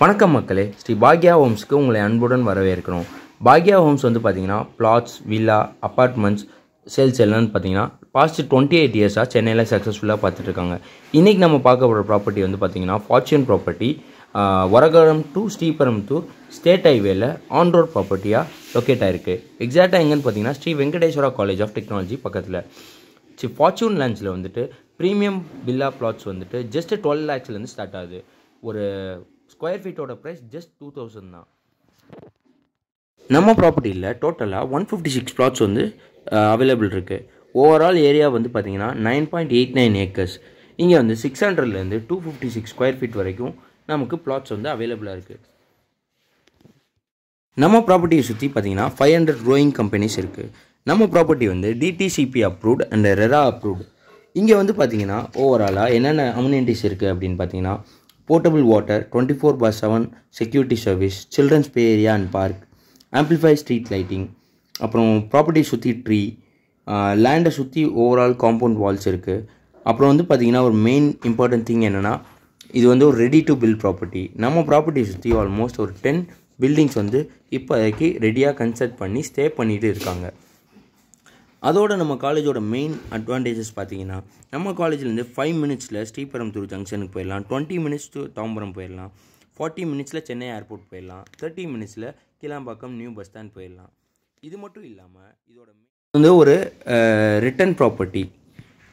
வணக்கம் மக்களே, ஸ்ரீ பாக்யா ஹோம்ஸ்க்கு உங்களை அன்புடன் வரவேற்கிறோம். பாக்யா ஹோம்ஸ் வந்து பார்த்தீங்கன்னா பிளாட்ஸ், வில்லா, அப்பார்ட்மெண்ட்ஸ் சேல்ஸ் எல்லாம் பார்த்தீங்கன்னா பாஸ்ட் 28 இயர்ஸாக சென்னையில் சக்ஸஸ்ஃபுல்லாக பார்த்துட்ருக்காங்க. இன்றைக்கி நம்ம பார்க்க போகிற ப்ராப்பர்ட்டி வந்து பார்த்தீங்கன்னா fortune property, Varagaram to Sriperumbudur state ஹைவேல ஆன் ரோட் ப்ராப்பர்ட்டியாக லொக்கேட் ஆகிருக்கு. எக்ஸாக்டாக எங்கன்னு பார்த்தீங்கன்னா Sri Venkateswara college of technology பக்கத்தில். ஃபார்ச்சூன் லேண்ட்ஸில் வந்துட்டு ப்ரீமியம் வில்லா பிளாட்ஸ் வந்துட்டு ஜஸ்ட் 12 lakhsலேருந்து ஸ்டார்ட் ஆகுது. ஒரு ஸ்கொயர் ஃபீட்டோட ப்ரைஸ் ஜஸ்ட் 2000 தான். நம்ம ப்ராப்பர்ட்டியில் டோட்டலாக 156 பிளாட்ஸ் வந்து அவைலபிள் இருக்குது. ஓவரால் ஏரியா வந்து பார்த்தீங்கன்னா 9.89 acres. இங்கே வந்து 600லேருந்து 256 ஸ்கொயர் ஃபீட் வரைக்கும் நமக்கு பிளாட்ஸ் வந்து அவைலபிளாக இருக்குது. நம்ம ப்ராப்பர்ட்டியை சுற்றி பார்த்தீங்கன்னா 500 growing கம்பெனிஸ் இருக்குது. நம்ம ப்ராப்பர்ட்டி வந்து DTCP approved and RERA approved. இங்கே வந்து பார்த்தீங்கன்னா ஓவராலாக என்னென்ன அம்யூனிட்டிஸ் இருக்குது அப்படின்னு பார்த்தீங்கன்னா portable water, 24/7 security service, children's play area and park, amplify street lighting, அப்புறம் ப்ராப்பர்ட்டியை சுற்றி ட்ரீ, லேண்டை சுற்றி ஓவரால் காம்பவுண்ட் வால்ஸ் இருக்குது. அப்புறம் வந்து பார்த்திங்கன்னா ஒரு மெயின் இம்பார்ட்டன்ட் திங் என்னென்னா இது வந்து ஒரு ரெடி டு பில்ட் ப்ராப்பர்ட்டி. நம்ம ப்ராப்பர்ட்டியை சுற்றி ஆல்மோஸ்ட் ஒரு 10 பில்டிங்ஸ் வந்து இப்போதைக்கு ரெடியாக கன்ஸ்ட்ரக்ட் பண்ணி ஸ்டே பண்ணிகிட்டு இருக்காங்க. அதோட நம்ம காலேஜோட மெயின் அட்வான்டேஜஸ் பார்த்தீங்கன்னா நம்ம காலேஜ்லேருந்து 5 minutesல ஸ்ரீபெரும்புதூர் ஜங்ஷனுக்கு போயிடலாம், 20 minutes to தாம்பரம் போயிடலாம், 40 minutesல சென்னை ஏர்போர்ட் போயிடலாம், 30 minutesல கிளாம்பாக்கம் நியூ பஸ் ஸ்டாண்ட் போயிடலாம். இது மட்டும் இல்லாமல் இதோட வந்து ஒரு ரிட்டன் ப்ராப்பர்ட்டி.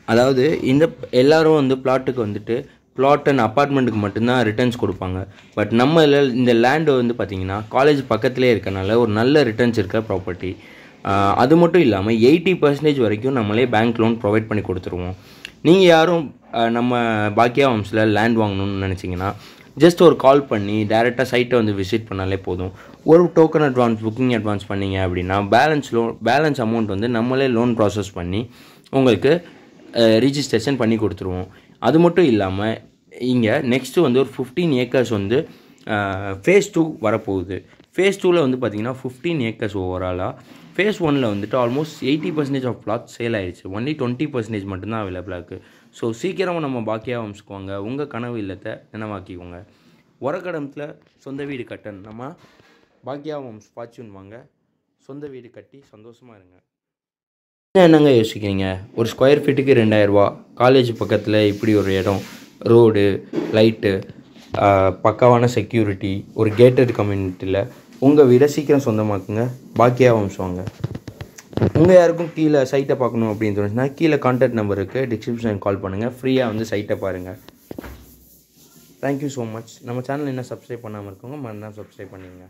அதாவது இந்த எல்லோரும் வந்து பிளாட்டுக்கு வந்துட்டு பிளாட் அண்ட் அப்பார்ட்மெண்ட்டுக்கு மட்டும்தான் ரிட்டர்ன்ஸ் கொடுப்பாங்க. பட் நம்ம இந்த லேண்டு வந்து பார்த்திங்கன்னா காலேஜ் பக்கத்துலேயே இருக்கனால ஒரு நல்ல ரிட்டர்ன்ஸ் இருக்கிற ப்ராப்பர்ட்டி. அது மட்டும் இல்லாமல் 80% வரைக்கும் நம்மளே பேங்க் லோன் ப்ரொவைட் பண்ணி கொடுத்துருவோம். நீங்கள் யாரும் நம்ம பாக்யா ஹோம்ஸில் லேண்ட் வாங்கணும்னு நினச்சிங்கன்னா ஜஸ்ட் ஒரு கால் பண்ணி டேரெக்டாக சைட்டை வந்து விசிட் பண்ணாலே போதும். ஒரு டோக்கன் அட்வான்ஸ், புக்கிங் அட்வான்ஸ் பண்ணிங்க அப்படின்னா பேலன்ஸ் அமௌண்ட் வந்து நம்மளே லோன் ப்ராசஸ் பண்ணி உங்களுக்கு ரிஜிஸ்ட்ரேஷன் பண்ணி கொடுத்துருவோம். அது மட்டும் இல்லாமல் இங்கே நெக்ஸ்ட்டு வந்து ஒரு 15 acres வந்து phase 2 வரப்போகுது. phase 2ல் வந்து பார்த்திங்கன்னா 15 acres ஓவராலாக. phase 1ல் வந்துட்டு ஆல்மோஸ்ட் 80% ஆஃப் பிளாட் சேல் ஆகிடுச்சு. ஒன்லி 20% மட்டும்தான் அவைலபிளாக இருக்குது. ஸோ சீக்கிரமாக நம்ம பாக்யா ஹோம்ஸ்க்கு வாங்க, உங்கள் கனவு இல்லத்தை நினைவாக்கிக்கோங்க. வரகடத்தில் சொந்த வீடு கட்ட நம்ம பாக்யா ஹோம்ஸ் ஃபார்ச்சூன் வாங்க, சொந்த வீடு கட்டி சந்தோஷமாக இருங்க. என்னங்க யோசிக்கிறீங்க? ஒரு ஸ்கொயர் ஃபீட்டுக்கு 2000 ரூபா, காலேஜ் பக்கத்தில் இப்படி ஒரு இடம், ரோடு, லைட்டு, பக்காவான செக்யூரிட்டி, ஒரு கேட்டட் கம்யூனிட்டியில் உங்கள் வீடை சீக்கிரம் சொந்தமாக்குங்க. பாக்யா ஹோம்ஸ் வாங்க. உங்கள் யாருக்கும் கீழே சைட்டை பார்க்கணும் அப்படின்னு தோணுச்சுன்னா கீழே கான்டாக்ட் நம்பர் இருக்குது, டிஸ்கிரிப்ஷன் கால் பண்ணுங்கள். ஃப்ரீயாக வந்து சைட்டை பாருங்கள். Thank you so much. நம்ம சேனல் என்ன சப்ஸ்கிரைப் பண்ணாமல் இருக்கவங்க மறந்தால் சப்ஸ்கிரைப் பண்ணிடுங்க.